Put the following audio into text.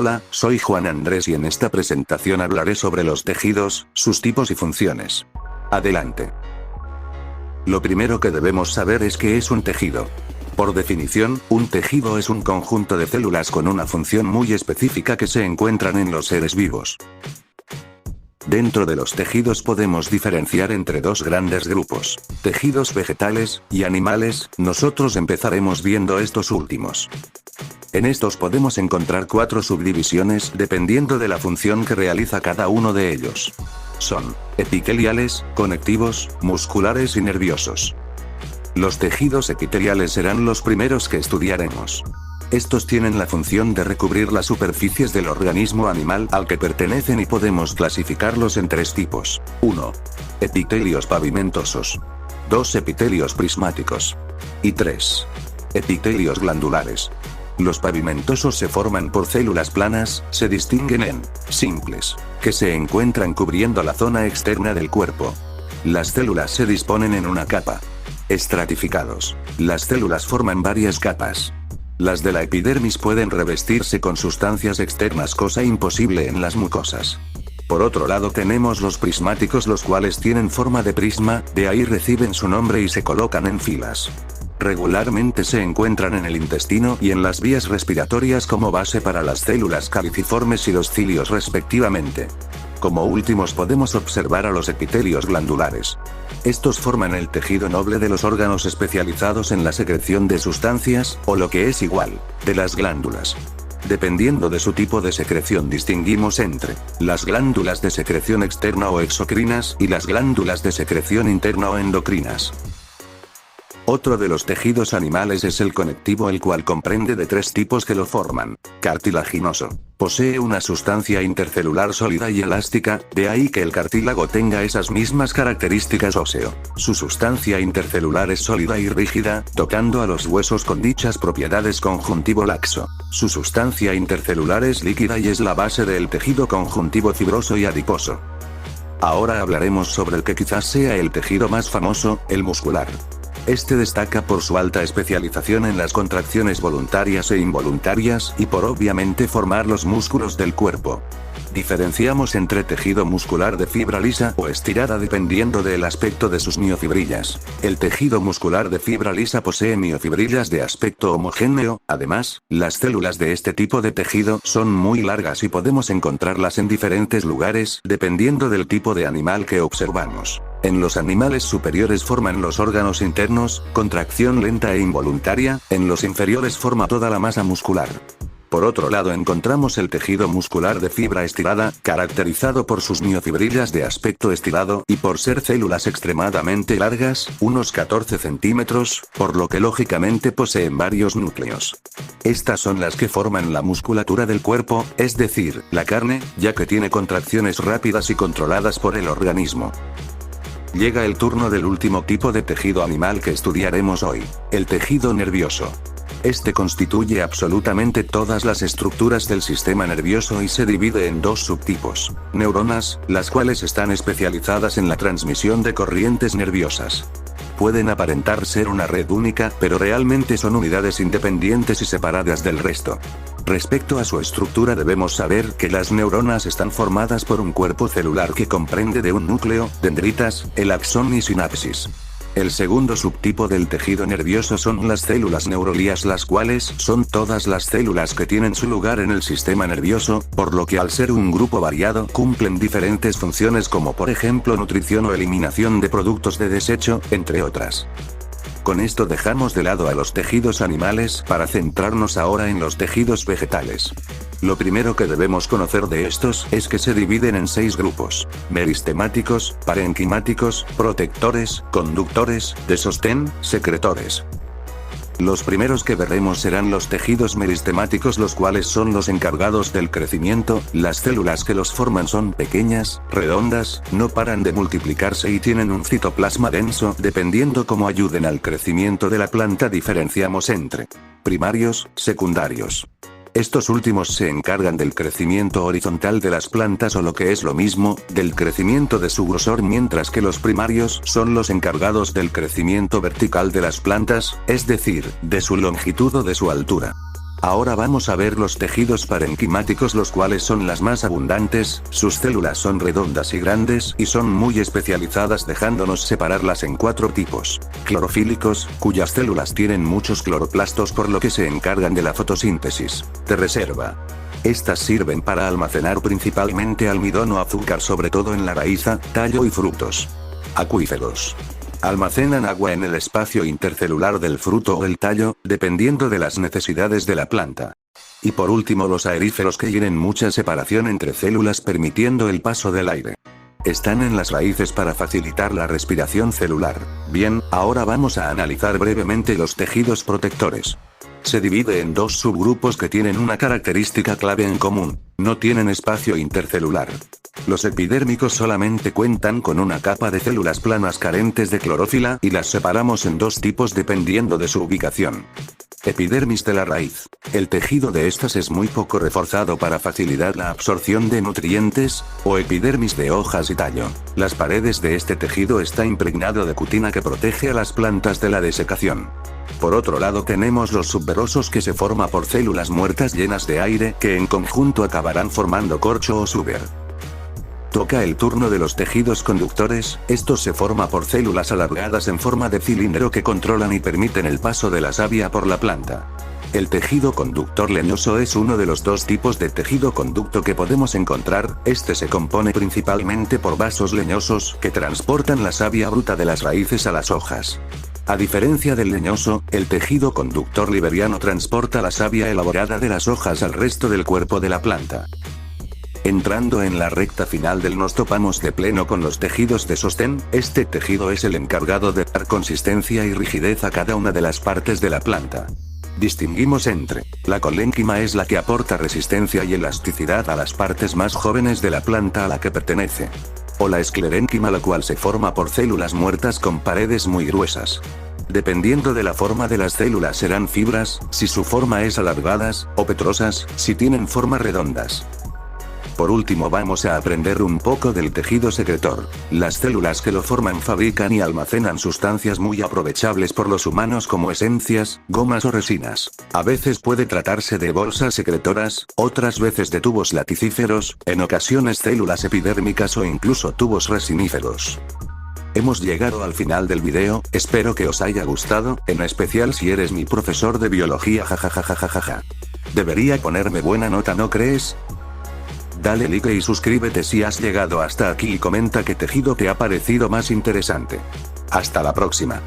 Hola, soy Juan Andrés y en esta presentación hablaré sobre los tejidos, sus tipos y funciones. Adelante. Lo primero que debemos saber es qué es un tejido. Por definición, un tejido es un conjunto de células con una función muy específica que se encuentran en los seres vivos. Dentro de los tejidos podemos diferenciar entre dos grandes grupos, tejidos vegetales y animales. Nosotros empezaremos viendo estos últimos. En estos podemos encontrar 4 subdivisiones dependiendo de la función que realiza cada uno de ellos. Son epiteliales, conectivos, musculares y nerviosos. Los tejidos epiteliales serán los primeros que estudiaremos. Estos tienen la función de recubrir las superficies del organismo animal al que pertenecen y podemos clasificarlos en 3 tipos. 1. Epitelios pavimentosos. 2. Epitelios prismáticos. Y 3. Epitelios glandulares. Los pavimentosos se forman por células planas, se distinguen en simples, que se encuentran cubriendo la zona externa del cuerpo. Las células se disponen en una capa. Estratificados. Las células forman varias capas. Las de la epidermis pueden revestirse con sustancias externas, cosa imposible en las mucosas. Por otro lado tenemos los prismáticos, los cuales tienen forma de prisma, de ahí reciben su nombre y se colocan en filas. Regularmente se encuentran en el intestino y en las vías respiratorias como base para las células caliciformes y los cilios respectivamente. Como últimos podemos observar a los epitelios glandulares. Estos forman el tejido noble de los órganos especializados en la secreción de sustancias, o lo que es igual, de las glándulas. Dependiendo de su tipo de secreción distinguimos entre las glándulas de secreción externa o exocrinas y las glándulas de secreción interna o endocrinas. Otro de los tejidos animales es el conectivo, el cual comprende de 3 tipos que lo forman. Cartilaginoso. Posee una sustancia intercelular sólida y elástica, de ahí que el cartílago tenga esas mismas características óseo. Su sustancia intercelular es sólida y rígida, tocando a los huesos con dichas propiedades. Conjuntivo laxo. Su sustancia intercelular es líquida y es la base del tejido conjuntivo fibroso y adiposo. Ahora hablaremos sobre el que quizás sea el tejido más famoso, el muscular. Este destaca por su alta especialización en las contracciones voluntarias e involuntarias, y por obviamente formar los músculos del cuerpo. Diferenciamos entre tejido muscular de fibra lisa o estirada dependiendo del aspecto de sus miofibrillas. El tejido muscular de fibra lisa posee miofibrillas de aspecto homogéneo. Además, las células de este tipo de tejido son muy largas y podemos encontrarlas en diferentes lugares dependiendo del tipo de animal que observamos. En los animales superiores forman los órganos internos, contracción lenta e involuntaria. En los inferiores forma toda la masa muscular. Por otro lado encontramos el tejido muscular de fibra estirada, caracterizado por sus miofibrillas de aspecto estirado y por ser células extremadamente largas, unos 14 centímetros, por lo que lógicamente poseen varios núcleos. Estas son las que forman la musculatura del cuerpo, es decir, la carne, ya que tiene contracciones rápidas y controladas por el organismo. Llega el turno del último tipo de tejido animal que estudiaremos hoy, el tejido nervioso. Este constituye absolutamente todas las estructuras del sistema nervioso y se divide en 2 subtipos. Neuronas, las cuales están especializadas en la transmisión de corrientes nerviosas. Pueden aparentar ser una red única, pero realmente son unidades independientes y separadas del resto. Respecto a su estructura debemos saber que las neuronas están formadas por un cuerpo celular que comprende de un núcleo, dendritas, el axón y sinapsis. El segundo subtipo del tejido nervioso son las células neurolías, las cuales son todas las células que tienen su lugar en el sistema nervioso, por lo que al ser un grupo variado cumplen diferentes funciones como por ejemplo nutrición o eliminación de productos de desecho, entre otras. Con esto dejamos de lado a los tejidos animales para centrarnos ahora en los tejidos vegetales. Lo primero que debemos conocer de estos es que se dividen en 6 grupos: meristemáticos, parenquimáticos, protectores, conductores, de sostén, secretores. Los primeros que veremos serán los tejidos meristemáticos, los cuales son los encargados del crecimiento. Las células que los forman son pequeñas, redondas, no paran de multiplicarse y tienen un citoplasma denso. Dependiendo cómo ayuden al crecimiento de la planta diferenciamos entre primarios, secundarios. Estos últimos se encargan del crecimiento horizontal de las plantas o lo que es lo mismo, del crecimiento de su grosor, mientras que los primarios son los encargados del crecimiento vertical de las plantas, es decir, de su longitud o de su altura. Ahora vamos a ver los tejidos parenquimáticos, los cuales son las más abundantes. Sus células son redondas y grandes y son muy especializadas, dejándonos separarlas en 4 tipos. Clorofílicos, cuyas células tienen muchos cloroplastos por lo que se encargan de la fotosíntesis. De reserva. Estas sirven para almacenar principalmente almidón o azúcar, sobre todo en la raíz, tallo y frutos. Acuíferos. Almacenan agua en el espacio intercelular del fruto o el tallo, dependiendo de las necesidades de la planta. Y por último, los aeríferos, que tienen mucha separación entre células permitiendo el paso del aire. Están en las raíces para facilitar la respiración celular. Bien, ahora vamos a analizar brevemente los tejidos protectores. Se divide en 2 subgrupos que tienen una característica clave en común: no tienen espacio intercelular. Los epidérmicos solamente cuentan con una capa de células planas carentes de clorófila y las separamos en 2 tipos dependiendo de su ubicación. Epidermis de la raíz. El tejido de estas es muy poco reforzado para facilitar la absorción de nutrientes, o epidermis de hojas y tallo. Las paredes de este tejido está impregnado de cutina que protege a las plantas de la desecación. Por otro lado tenemos los subverosos, que se forma por células muertas llenas de aire que en conjunto acabarán formando corcho o suber. Toca el turno de los tejidos conductores. Estos se forman por células alargadas en forma de cilindro que controlan y permiten el paso de la savia por la planta. El tejido conductor leñoso es uno de los 2 tipos de tejido conducto que podemos encontrar. Este se compone principalmente por vasos leñosos que transportan la savia bruta de las raíces a las hojas. A diferencia del leñoso, el tejido conductor liberiano transporta la savia elaborada de las hojas al resto del cuerpo de la planta. Entrando en la recta final nos topamos de pleno con los tejidos de sostén. Este tejido es el encargado de dar consistencia y rigidez a cada una de las partes de la planta. Distinguimos entre: la colénquima es la que aporta resistencia y elasticidad a las partes más jóvenes de la planta a la que pertenece. O la esclerénquima, la cual se forma por células muertas con paredes muy gruesas. Dependiendo de la forma de las células serán fibras, si su forma es alargadas, o petrosas, si tienen formas redondas. Por último vamos a aprender un poco del tejido secretor. Las células que lo forman fabrican y almacenan sustancias muy aprovechables por los humanos como esencias, gomas o resinas. A veces puede tratarse de bolsas secretoras, otras veces de tubos laticíferos, en ocasiones células epidérmicas o incluso tubos resiníferos. Hemos llegado al final del video, espero que os haya gustado, en especial si eres mi profesor de biología, jajajajajaja. Debería ponerme buena nota, ¿no crees? Dale like y suscríbete si has llegado hasta aquí y comenta qué tejido te ha parecido más interesante. Hasta la próxima.